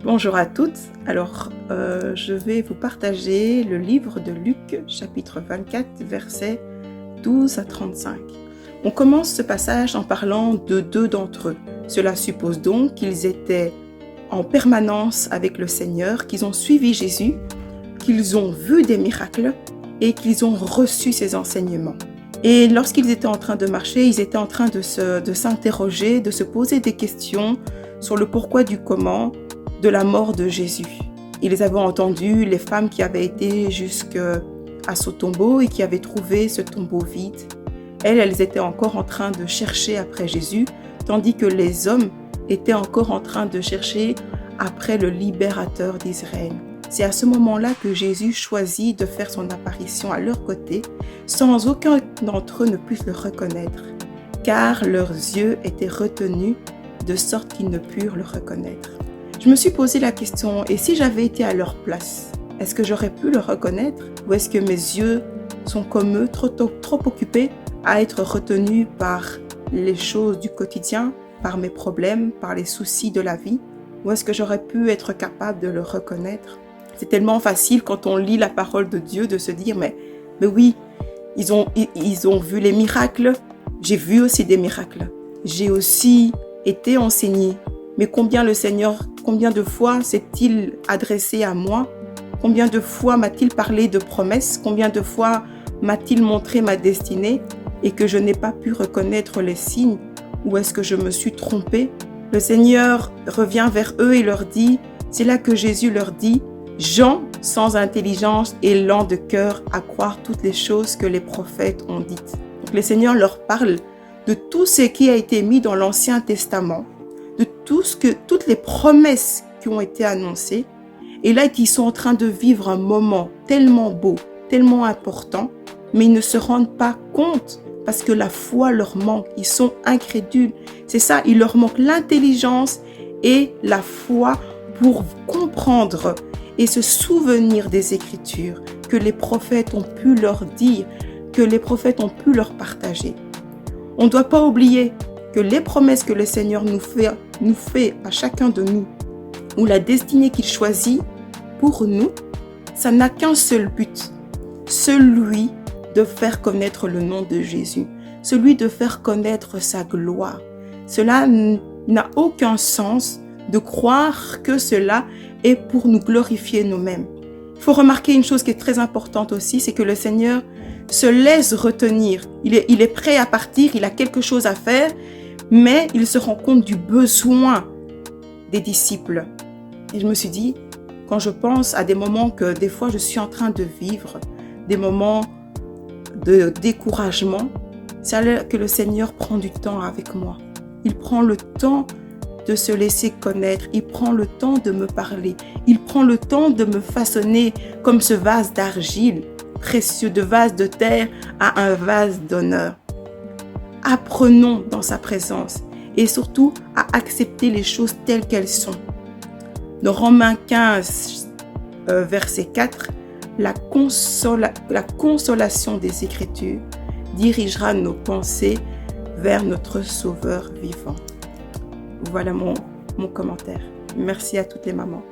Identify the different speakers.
Speaker 1: Bonjour à toutes. Alors, je vais vous partager le livre de Luc, chapitre 24, versets 12 à 35. On commence ce passage en parlant de deux d'entre eux. Cela suppose donc qu'ils étaient en permanence avec le Seigneur, qu'ils ont suivi Jésus, qu'ils ont vu des miracles et qu'ils ont reçu ses enseignements. Et lorsqu'ils étaient en train de marcher, ils étaient en train de s'interroger, de se poser des questions sur le pourquoi du comment de la mort de Jésus. Ils avaient entendu les femmes qui avaient été jusqu'à ce tombeau et qui avaient trouvé ce tombeau vide. Elles étaient encore en train de chercher après Jésus, tandis que les hommes étaient encore en train de chercher après le libérateur d'Israël. C'est à ce moment-là que Jésus choisit de faire son apparition à leur côté, sans aucun d'entre eux ne puisse le reconnaître, car leurs yeux étaient retenus de sorte qu'ils ne purent le reconnaître. Je me suis posé la question, et si j'avais été à leur place, est-ce que j'aurais pu le reconnaître? Ou est-ce que mes yeux sont comme eux, trop occupés à être retenus par les choses du quotidien, par mes problèmes, par les soucis de la vie? Ou est-ce que j'aurais pu être capable de le reconnaître? C'est tellement facile quand on lit la parole de Dieu de se dire, mais oui, ils ont vu les miracles, j'ai vu aussi des miracles. J'ai aussi été enseigné. Mais combien de fois s'est-il adressé à moi? Combien de fois m'a-t-il parlé de promesses? Combien de fois m'a-t-il montré ma destinée et que je n'ai pas pu reconnaître les signes? Ou est-ce que je me suis trompée? Le Seigneur revient vers eux et leur dit, c'est là que Jésus leur dit, gens sans intelligence et lents de cœur à croire toutes les choses que les prophètes ont dites. Donc le Seigneur leur parle de tout ce qui a été mis dans l'Ancien Testament, de toutes les promesses qui ont été annoncées. Et là, ils sont en train de vivre un moment tellement beau, tellement important, mais ils ne se rendent pas compte parce que la foi leur manque. Ils sont incrédules. C'est ça, il leur manque l'intelligence et la foi pour comprendre et se souvenir des Écritures que les prophètes ont pu leur dire, que les prophètes ont pu leur partager. On ne doit pas oublier que les promesses que le Seigneur nous fait à chacun de nous, ou la destinée qu'il choisit pour nous, ça n'a qu'un seul but, celui de faire connaître le nom de Jésus, celui de faire connaître sa gloire. Cela n'a aucun sens de croire que cela est pour nous glorifier nous-mêmes. Il faut remarquer une chose qui est très importante aussi, c'est que le Seigneur se laisse retenir. Il est prêt à partir, il a quelque chose à faire, mais il se rend compte du besoin des disciples. Et je me suis dit, quand je pense à des moments que des fois je suis en train de vivre, des moments de découragement, c'est alors que le Seigneur prend du temps avec moi. Il prend le temps de se laisser connaître, il prend le temps de me parler, il prend le temps de me façonner comme ce vase d'argile, précieux, de vase de terre à un vase d'honneur. Apprenons dans sa présence et surtout à accepter les choses telles qu'elles sont. Dans Romains 15, verset 4, la consolation des Écritures dirigera nos pensées vers notre Sauveur vivant. Voilà mon commentaire. Merci à toutes les mamans.